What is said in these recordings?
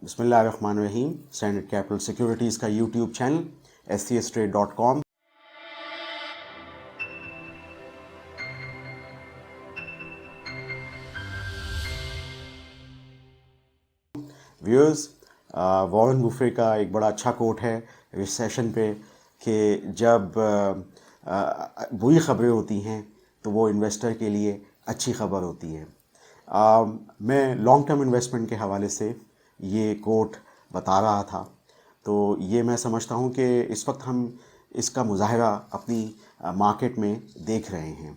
बिस्मिल्लाहिर्रहमानिर्रहीम। Standard capital securities का YouTube channel scstrade.com। Viewers, Warren Buffett का एक बड़ा अच्छा कोट है रिसेशन पे कि जब बुरी ख़बरें होती हैं तो वो इन्वेस्टर के लिए अच्छी ख़बर होती है। मैं लॉन्ग टर्म इन्वेस्टमेंट के हवाले से ये कोट बता रहा था, तो ये मैं समझता हूँ कि इस वक्त हम इसका मुज़ाहरा अपनी मार्केट में देख रहे हैं।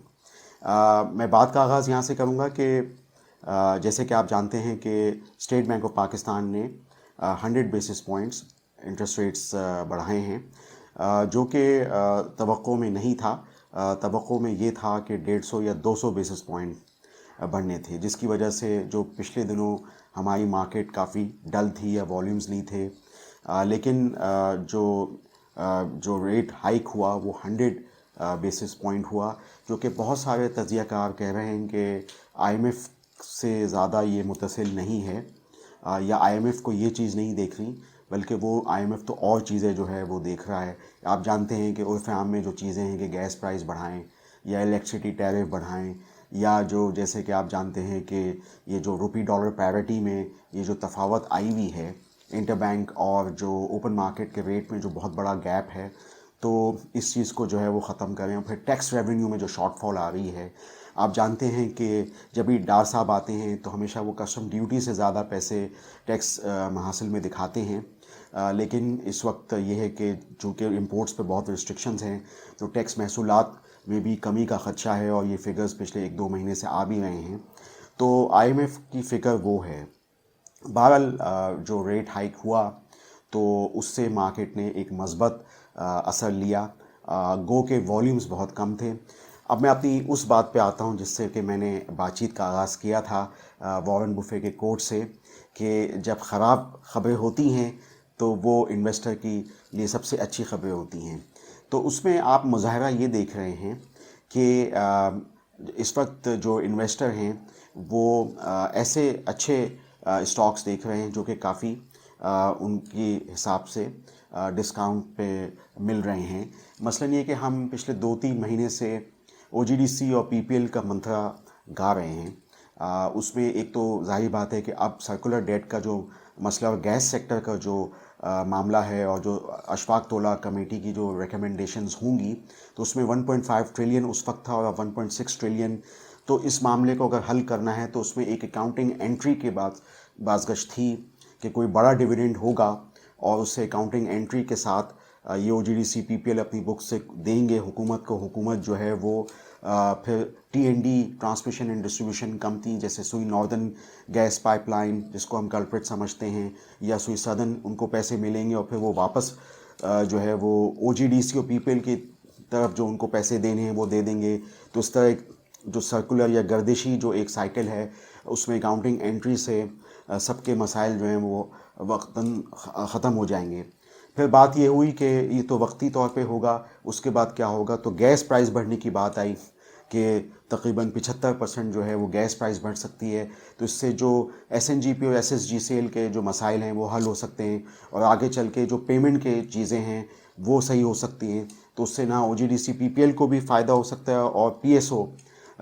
मैं बात का आगाज़ यहाँ से करूँगा कि जैसे कि आप जानते हैं कि स्टेट बैंक ऑफ पाकिस्तान ने 100 बेसिस पॉइंट्स इंटरेस्ट रेट्स बढ़ाए हैं, जो कि तवक्को में नहीं था। तवक्को में ये था कि 150 या 200 बेसिस पॉइंट बढ़ने थे, जिसकी वजह से जो पिछले दिनों हमारी मार्केट काफ़ी डल थी या वॉल्यूम्स नहीं थे। लेकिन जो रेट हाइक हुआ वो 100 बेसिस पॉइंट हुआ, जो कि बहुत सारे तज्ज़ियाकार कह रहे हैं कि IMF से ज़्यादा ये मुतसिल नहीं है, या IMF को ये चीज़ नहीं देख रही, बल्कि वो IMF तो और चीज़ें जो है वो देख रहा है। आप जानते हैं कि उर्फ़ आम में जो चीज़ें हैं कि गैस प्राइस बढ़ाएं या इलेक्ट्रिसिटी टैरिफ बढ़ाएं, या जो जैसे कि आप जानते हैं कि ये जो रुपी डॉलर पैरिटी में ये जो तफावत आई हुई है इंटरबैंक और जो ओपन मार्केट के रेट में जो बहुत बड़ा गैप है, तो इस चीज़ को जो है वो ख़त्म करें। और फिर टैक्स रेवेन्यू में जो शॉर्टफॉल आ रही है, आप जानते हैं कि जब भी डार साहब आते हैं तो हमेशा वो कस्टम ड्यूटी से ज़्यादा पैसे टैक्स महासिल में दिखाते हैं, लेकिन इस वक्त ये है कि चूँकि इंपोर्ट्स पे बहुत रिस्ट्रिक्शंस हैं, तो टैक्स महसूलात में भी कमी का ख़दशा है, और ये फ़िगर्स पिछले 1-2 महीने से आ भी रहे हैं। तो IMF की फ़िगर वो है। बहरहाल जो रेट हाइक हुआ तो उससे मार्केट ने एक मस्बत असर लिया। गो के वॉल्यूम्स बहुत कम थे। अब मैं अपनी उस बात पे आता हूँ जिससे कि मैंने बातचीत का आगाज़ किया था वॉरेन बुफे के कोट से, कि जब ख़राब ख़बरें होती हैं तो वो इन्वेस्टर के लिए सबसे अच्छी ख़बरें होती हैं। तो उसमें आप मुज़ाहरा ये देख रहे हैं कि इस वक्त जो इन्वेस्टर हैं वो ऐसे अच्छे स्टॉक्स देख रहे हैं जो कि काफ़ी उनके हिसाब से डिस्काउंट पे मिल रहे हैं। मसलन ये कि हम पिछले 2-3 महीने से OGDC और PPL का मंत्रा गा रहे हैं। उसमें एक तो ज़ाहिर बात है कि अब सर्कुलर डेट का जो मसला और गैस सेक्टर का जो मामला है, और जो अशफाक तोला कमेटी की जो रिकमेंडेशंस होंगी, तो उसमें 1.5 ट्रिलियन उस वक्त था और 1.6 ट्रिलियन। तो इस मामले को अगर हल करना है तो उसमें एक अकाउंटिंग एंट्री के बाद बाज़गश थी कि कोई बड़ा डिविडेंड होगा, और उससे अकाउंटिंग एंट्री के साथ ये OGDC PPL अपनी बुक से देंगे हुकूमत को। हुकूमत जो है वो फिर TND transmission and distribution company जैसे सुई नॉर्दर्न गैस पाइपलाइन, जिसको हम कल्प्रिट समझते हैं, या सुई सदर्न, उनको पैसे मिलेंगे और फिर वो वापस जो है वो OGDC और PPL की तरफ जो उनको पैसे देने हैं वो दे देंगे। तो इस तरह जो सर्कुलर या गर्दिशी जो एक साइकिल है, उसमें अकाउंटिंग एंट्री से सबके मसाइल जो हैं वो वक्तन ख़त्म हो जाएंगे। फिर बात ये हुई कि ये तो वक्ती तौर पे होगा, उसके बाद क्या होगा। तो गैस प्राइस बढ़ने की बात आई कि तकरीबन 75% जो है वो गैस प्राइस बढ़ सकती है। तो इससे जो SNGP और SSG सेल के जो मसाइल हैं वो हल हो सकते हैं, और आगे चल के जो पेमेंट के चीज़ें हैं वो सही हो सकती हैं। तो उससे ना OGDC PPL को भी फ़ायदा हो सकता है, और PSO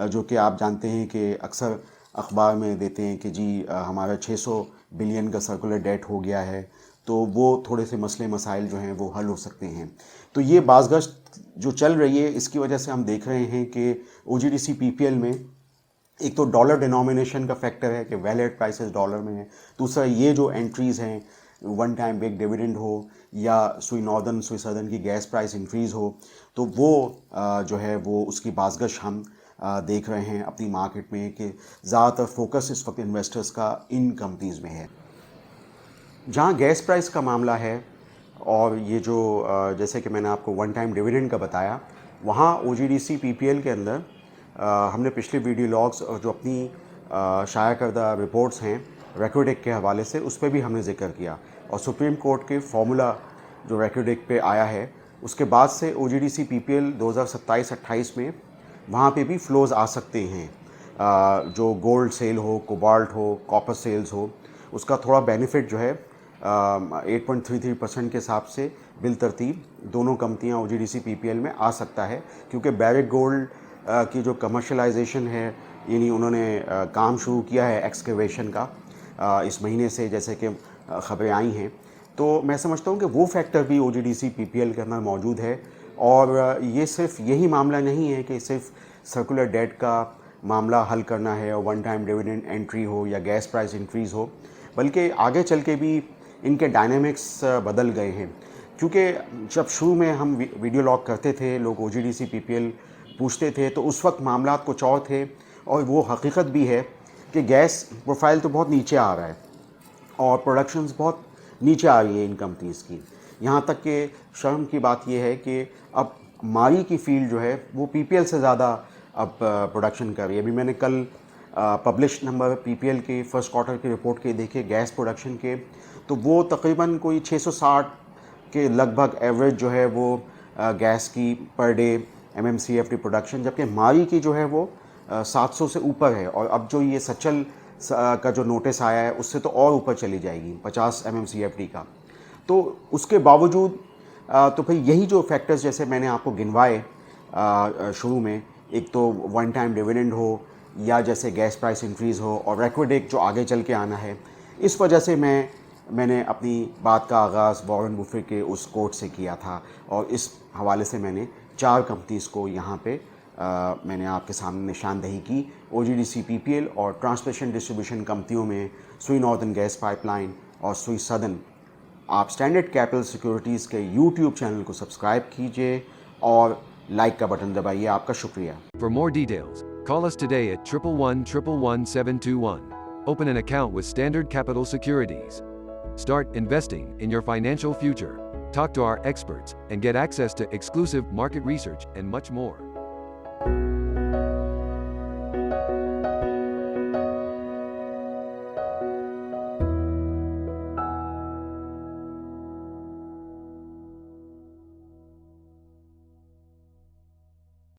जो कि आप जानते हैं कि अक्सर अखबार में देते हैं कि जी हमारा 600 बिलियन का सर्कुलर डेट हो गया है, तो वो थोड़े से मसले मसाइल जो हैं वो हल हो सकते हैं। तो ये बाज़गश्त जो चल रही है, इसकी वजह से हम देख रहे हैं कि OGDC PPL में एक तो डॉलर डिनोमिनेशन का फैक्टर है कि वैलिड प्राइसेस डॉलर में है। दूसरा ये जो एंट्रीज़ हैं, वन टाइम बिग डिविडेंड हो या सुई नॉर्दर्न सुई सदर्न की गैस प्राइस इंक्रीज़ हो, तो वो जो है वो उसकी बाज़गश हम देख रहे हैं अपनी मार्केट में कि ज़्यादातर फोकस इस वक्त इन्वेस्टर्स का इन कंपनीज़ में है। जहाँ गैस प्राइस का मामला है, और ये जो जैसे कि मैंने आपको वन टाइम डिविडेंड का बताया, वहाँ OGDC PPL के अंदर हमने पिछले वीडियो लॉग्स और जो अपनी शाया करदा रिपोर्ट्स हैं रेकोडेक के हवाले से, उस पर भी हमने जिक्र किया। और सुप्रीम कोर्ट के फॉर्मूला जो रेकोडेक पे आया है, उसके बाद से OGDC PPL 2027-28 में वहाँ पे भी फ्लोज़ आ सकते हैं। जो गोल्ड सेल हो, कोबाल्ट हो, कॉपर सेल्स हो, उसका थोड़ा बेनिफिट जो है 8.33% کے حساب سے بالترتیب دونوں کمپنیاں OGDC PPL میں آ سکتا ہے، کیونکہ بیرٹ گولڈ کی جو کمرشلائزیشن ہے، یعنی انہوں نے کام شروع کیا ہے ایکسکیویشن کا اس مہینے سے، جیسے کہ خبریں آئی ہیں، تو میں سمجھتا ہوں کہ وہ فیکٹر بھی OGDC PPL کے اندر موجود ہے. اور یہ صرف یہی معاملہ نہیں ہے کہ صرف سرکولر ڈیٹ کا معاملہ حل کرنا ہے اور ون ٹائم ڈیویڈنڈ انٹری ہو یا گیس پرائس انکریز ہو، بلکہ آگے چل کے بھی ان کے ڈائنامکس بدل گئے ہیں. کیونکہ جب شروع میں ہم ویڈیو لاگ کرتے تھے، لوگ OGDC PPL پوچھتے تھے، تو اس وقت معاملات کچھ اور تھے، اور وہ حقیقت بھی ہے کہ گیس پروفائل تو بہت نیچے آ رہا ہے اور پروڈکشنز بہت نیچے آ رہی ہیں ان کمپنیز کی. یہاں تک کہ شرم کی بات یہ ہے کہ اب ماری کی فیلڈ جو ہے وہ PPL سے زیادہ اب پروڈکشن کر رہی ہے. ابھی میں نے کل پبلش نمبر PPL کے فرسٹ کوارٹر کی رپورٹ کے دیکھے گیس پروڈکشن کے، تو وہ تقریباً کوئی 660 کے لگ بھگ ایوریج جو ہے وہ گیس کی پر ڈے MMCFD پروڈکشن، جبکہ ماری کی جو ہے وہ 700 سے اوپر ہے. اور اب جو یہ سچل کا جو نوٹس آیا ہے اس سے تو اور اوپر چلی جائے گی 50 MMCFD کا. تو اس کے باوجود تو پھر یہی جو فیکٹرز جیسے میں نے آپ کو گنوائے شروع میں، ایک تو ون ٹائم ڈیویڈنڈ ہو، یا جیسے گیس پرائس انکریز ہو، اور ریکوڈیک جو آگے چل کے آنا ہے، اس وجہ سے میں نے اپنی بات کا آغاز وارن بفیٹ کے اس کوٹ سے کیا تھا، اور اس حوالے سے میں نے 4 کمپنیز کو یہاں پہ میں نے آپ کے سامنے نشاندہی کی. OGDC PPL اور ٹرانسمیشن ڈسٹریبیوشن کمپنیوں میں سوئی ناردرن گیس پائپ لائن اور سوئی سدرن. آپ اسٹینڈرڈ کیپٹل سیکیورٹیز کے YouTube چینل کو سبسکرائب کیجئے اور لائک کا بٹن دبائیے. آپ کا شکریہ. For more details, call us today at 111-111-721. Open an account with Standard Capital Securities. Start investing in your financial future. Talk to our experts and get access to exclusive market research and much more.